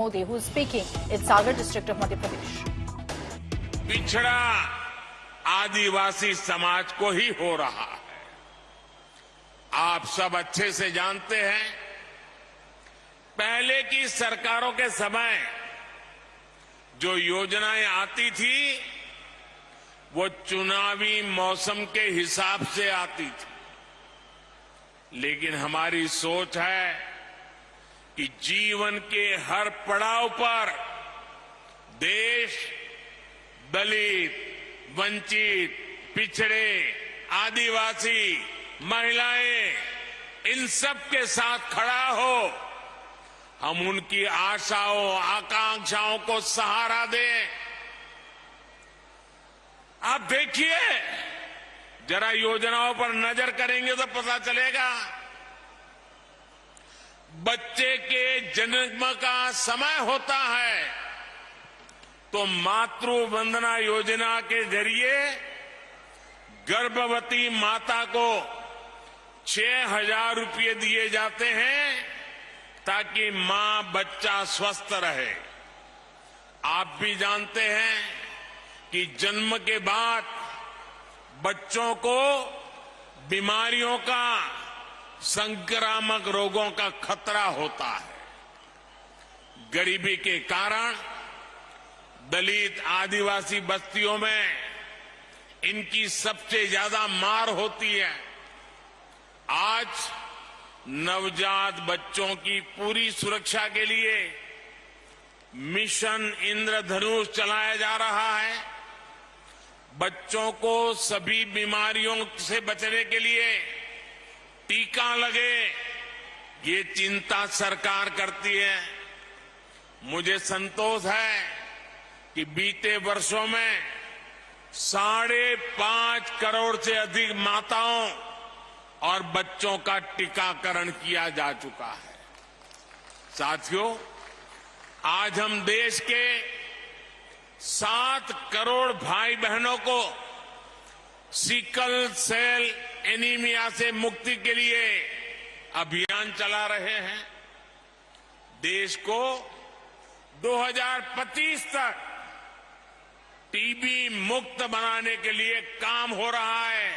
Modi, who is speaking in Sagar district of Madhya Pradesh. पिछड़ा आदिवासी समाज को ही हो रहा है। आप सब अच्छे से जानते हैं, पहले की सरकारों के समय जो योजनाएं आती थी वो चुनावी मौसम के हिसाब से आती थी, लेकिन हमारी सोच है कि जीवन के हर पड़ाव पर देश दलित, वंचित, पिछड़े, आदिवासी, महिलाएं, इन सब के साथ खड़ा हो, हम उनकी आशाओं, आकांक्षाओं को सहारा दें। आप देखिए, जरा योजनाओं पर नजर करेंगे तो पता चलेगा। बच्चे के जन्म का समय होता है तो मातृ वंदना योजना के जरिए गर्भवती माता को 6,000 रुपये दिए जाते हैं ताकि मां बच्चा स्वस्थ रहे। आप भी जानते हैं कि जन्म के बाद बच्चों को बीमारियों का, संक्रामक रोगों का खतरा होता है। गरीबी के कारण दलित, आदिवासी बस्तियों में इनकी सबसे ज्यादा मार होती है। आज नवजात बच्चों की पूरी सुरक्षा के लिए मिशन इंद्रधनुष चलाया जा रहा है। बच्चों को सभी बीमारियों से बचने के लिए टीका लगे, ये चिंता सरकार करती है। मुझे संतोष है कि बीते वर्षों में 5.5 करोड़ से अधिक माताओं और बच्चों का टीकाकरण किया जा चुका है। साथियों, आज हम देश के 7 करोड़ भाई बहनों को सिकल सेल एनीमिया से मुक्ति के लिए अभियान चला रहे हैं। देश को 2025 तक टीबी मुक्त बनाने के लिए काम हो रहा है।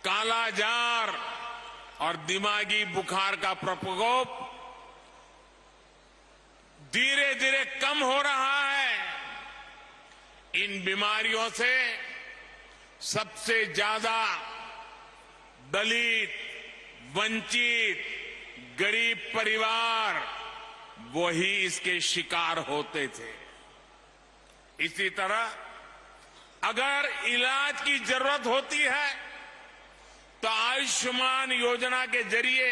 कालाजार और दिमागी बुखार का प्रकोप धीरे धीरे कम हो रहा है। इन बीमारियों से सबसे ज्यादा दलित, वंचित, गरीब परिवार वही इसके शिकार होते थे। इसी तरह अगर इलाज की जरूरत होती है तो आयुष्मान योजना के जरिए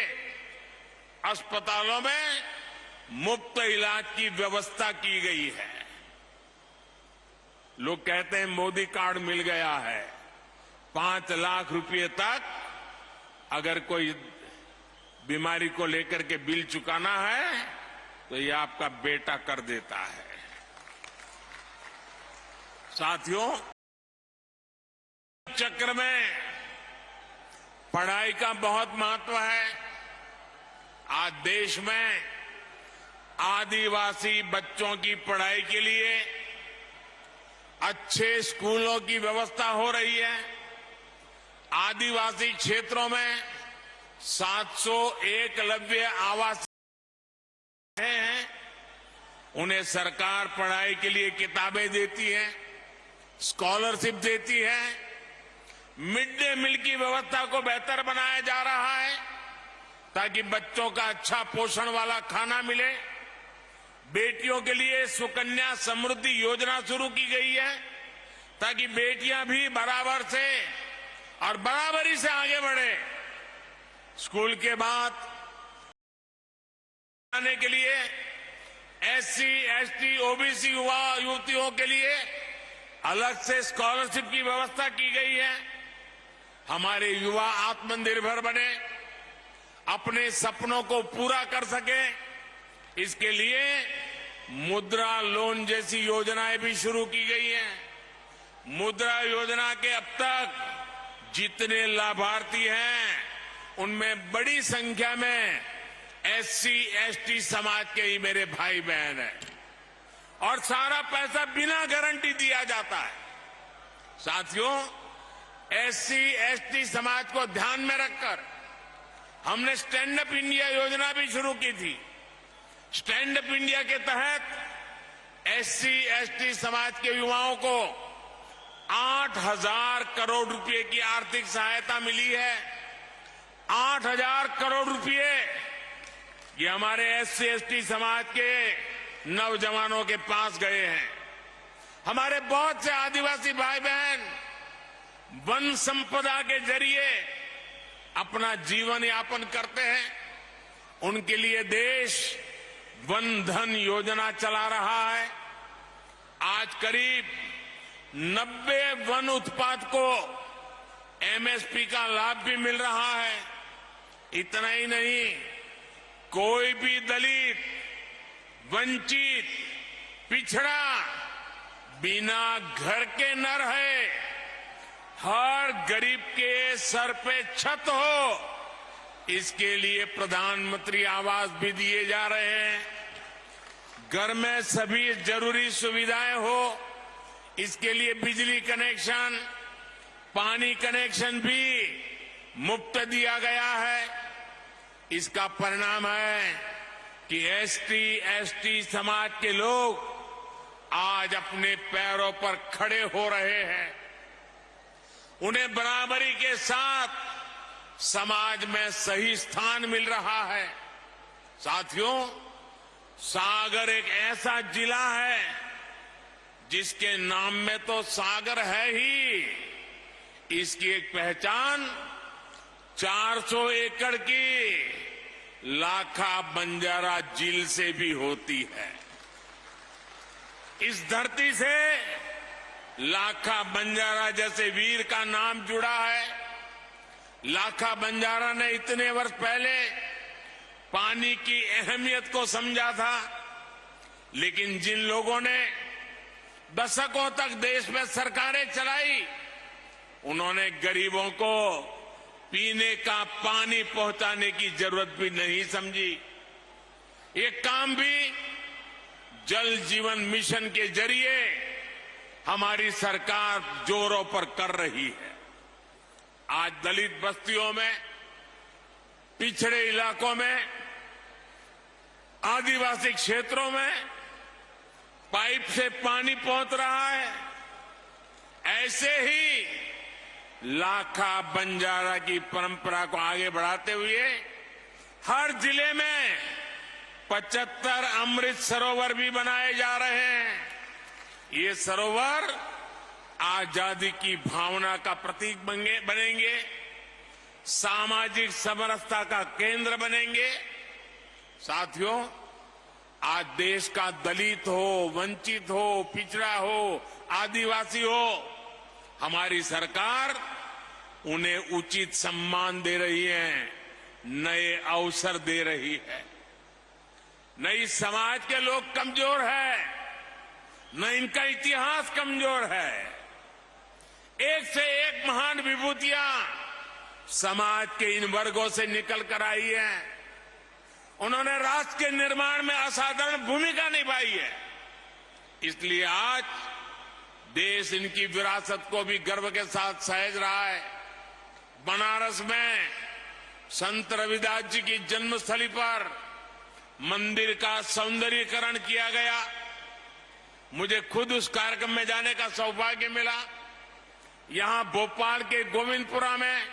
अस्पतालों में मुफ्त इलाज की व्यवस्था की गई है। लोग कहते हैं मोदी कार्ड मिल गया है, 5 लाख रुपए तक अगर कोई बीमारी को लेकर के बिल चुकाना है तो ये आपका बेटा कर देता है। साथियों, चक्र में पढ़ाई का बहुत महत्व है। आज देश में आदिवासी बच्चों की पढ़ाई के लिए अच्छे स्कूलों की व्यवस्था हो रही है। आदिवासी क्षेत्रों में 700 एकलव्य आवास हैं। उन्हें सरकार पढ़ाई के लिए किताबें देती है, स्कॉलरशिप देती है। मिड डे मील की व्यवस्था को बेहतर बनाया जा रहा है ताकि बच्चों का अच्छा पोषण वाला खाना मिले। बेटियों के लिए सुकन्या समृद्धि योजना शुरू की गई है ताकि बेटियां भी बराबर से और बराबरी से आगे बढ़े। स्कूल के बाद आने के लिए एससी, एसटी, ओबीसी युवा युवतियों के लिए अलग से स्कॉलरशिप की व्यवस्था की गई है। हमारे युवा आत्मनिर्भर बने, अपने सपनों को पूरा कर सके, इसके लिए मुद्रा लोन जैसी योजनाएं भी शुरू की गई हैं। मुद्रा योजना के अब तक जितने लाभार्थी हैं उनमें बड़ी संख्या में एससी एसटी समाज के ही मेरे भाई बहन हैं और सारा पैसा बिना गारंटी दिया जाता है। साथियों, एससी एसटी समाज को ध्यान में रखकर हमने स्टैंड अप इंडिया योजना भी शुरू की थी। स्टैंड अप इंडिया के तहत एससी एसटी समाज के युवाओं को 8,000 करोड़ रुपए की आर्थिक सहायता मिली है। 8,000 करोड़ रुपए ये हमारे एससी एसटी समाज के नौजवानों के पास गए हैं। हमारे बहुत से आदिवासी भाई बहन वन संपदा के जरिए अपना जीवन यापन करते हैं। उनके लिए देश वन धन योजना चला रहा है। आज करीब 90 वन उत्पाद को एमएसपी का लाभ भी मिल रहा है। इतना ही नहीं, कोई भी दलित, वंचित, पिछड़ा बिना घर के न रहे। हर गरीब के सर पे छत हो, इसके लिए प्रधानमंत्री आवास भी दिए जा रहे हैं। घर में सभी जरूरी सुविधाएं हो, इसके लिए बिजली कनेक्शन, पानी कनेक्शन भी मुफ्त दिया गया है। इसका परिणाम है कि एसटी एसटी समाज के लोग आज अपने पैरों पर खड़े हो रहे हैं। उन्हें बराबरी के साथ समाज में सही स्थान मिल रहा है। साथियों, सागर एक ऐसा जिला है जिसके नाम में तो सागर है ही, इसकी एक पहचान 400 एकड़ की लाखा बंजारा झील से भी होती है। इस धरती से लाखा बंजारा जैसे वीर का नाम जुड़ा है। लाखा बंजारा ने इतने वर्ष पहले पानी की अहमियत को समझा था, लेकिन जिन लोगों ने दशकों तक देश में सरकारें चलाई, उन्होंने गरीबों को पीने का पानी पहुंचाने की जरूरत भी नहीं समझी। ये काम भी जल जीवन मिशन के जरिए हमारी सरकार जोरों पर कर रही है। आज दलित बस्तियों में, पिछड़े इलाकों में, आदिवासी क्षेत्रों में पाइप से पानी पहुंच रहा है। ऐसे ही लाखा बंजारा की परंपरा को आगे बढ़ाते हुए हर जिले में 75 अमृत सरोवर भी बनाए जा रहे हैं। ये सरोवर आजादी की भावना का प्रतीक बनेंगे, सामाजिक समरसता का केंद्र बनेंगे। साथियों, आज देश का दलित हो, वंचित हो, पिछड़ा हो, आदिवासी हो, हमारी सरकार उन्हें उचित सम्मान दे रही है, नए अवसर दे रही है। न इस समाज के लोग कमजोर है, न इनका इतिहास कमजोर है। एक से एक महान विभूतियां समाज के इन वर्गों से निकल कर आई हैं। उन्होंने राष्ट्र के निर्माण में असाधारण भूमिका निभाई है। इसलिए आज देश इनकी विरासत को भी गर्व के साथ सहेज रहा है। बनारस में संत रविदास जी की जन्मस्थली पर मंदिर का सौंदर्यीकरण किया गया। मुझे खुद उस कार्यक्रम में जाने का सौभाग्य मिला। यहां भोपाल के गोविंदपुरा में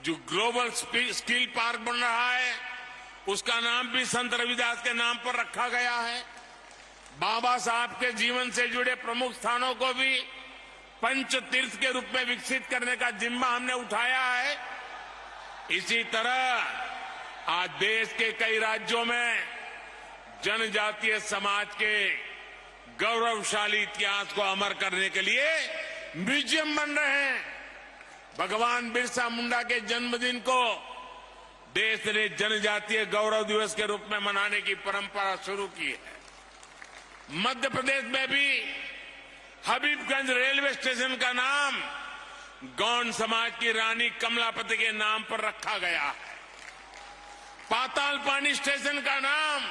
जो ग्लोबल स्किल पार्क बन रहा है, उसका नाम भी संत रविदास के नाम पर रखा गया है। बाबा साहब के जीवन से जुड़े प्रमुख स्थानों को भी पंच तीर्थ के रूप में विकसित करने का जिम्मा हमने उठाया है। इसी तरह आज देश के कई राज्यों में जनजातीय समाज के गौरवशाली इतिहास को अमर करने के लिए म्यूजियम बन रहे हैं। भगवान बिरसा मुंडा के जन्मदिन को देश ने जनजातीय गौरव दिवस के रूप में मनाने की परंपरा शुरू की है। मध्य प्रदेश में भी हबीबगंज रेलवे स्टेशन का नाम गौंड समाज की रानी कमलापति के नाम पर रखा गया है। पाताल पानी स्टेशन का नाम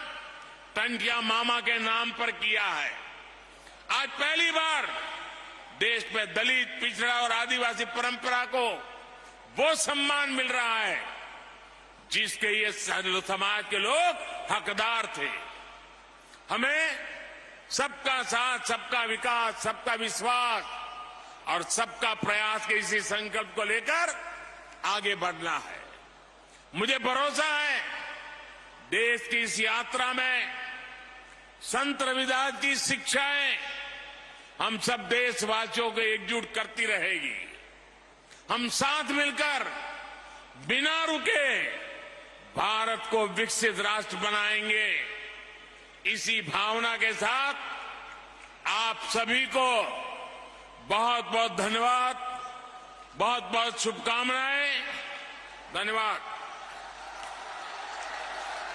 टंटिया मामा के नाम पर किया है। आज पहली बार देश में दलित, पिछड़ा और आदिवासी परंपरा को वो सम्मान मिल रहा है जिसके ये समाज के लोग हकदार थे। हमें सबका साथ, सबका विकास, सबका विश्वास और सबका प्रयास के इसी संकल्प को लेकर आगे बढ़ना है। मुझे भरोसा है देश की इस यात्रा में संत रविदास की शिक्षाएं हम सब देशवासियों को एकजुट करती रहेगी। हम साथ मिलकर बिना रुके भारत को विकसित राष्ट्र बनाएंगे। इसी भावना के साथ आप सभी को बहुत बहुत धन्यवाद, बहुत बहुत शुभकामनाएं। धन्यवाद।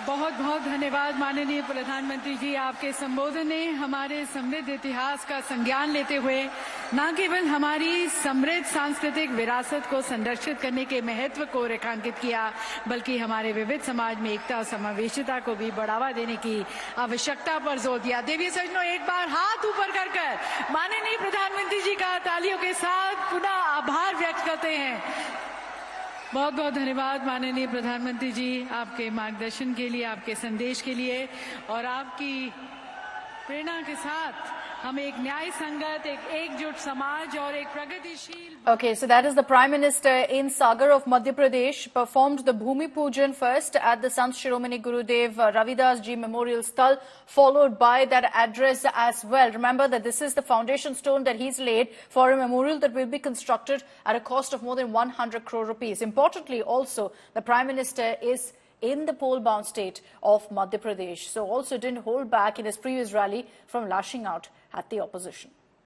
बहुत बहुत धन्यवाद माननीय प्रधानमंत्री जी। आपके संबोधन ने हमारे समृद्ध इतिहास का संज्ञान लेते हुए न केवल हमारी समृद्ध सांस्कृतिक विरासत को संरक्षित करने के महत्व को रेखांकित किया, बल्कि हमारे विविध समाज में एकता और समावेशिता को भी बढ़ावा देने की आवश्यकता पर जोर दिया। देवी सज्जनों, एक बार हाथ ऊपर कर माननीय प्रधानमंत्री जी का तालियों के साथ पुनः आभार व्यक्त करते हैं। बहुत बहुत धन्यवाद माननीय प्रधानमंत्री जी, आपके मार्गदर्शन के लिए, आपके संदेश के लिए और आपकी प्रेरणा के साथ हम एक न्याय संगत, एक एकजुट समाज और एक प्रगतिशील। Okay, so that is the Prime Minister in Sagar of Madhya Pradesh performed the Bhumi Pujan first at the Sant Shiromani Gurudev Ravidas Ji Memorial Sthal, followed by that address as well. Remember that this is the foundation stone that he's laid for a memorial that will be constructed at a cost of more than 100 crore rupees. Importantly, also, the Prime Minister is in the poll-bound state of Madhya Pradesh, so also didn't hold back in his previous rally from lashing out at the opposition.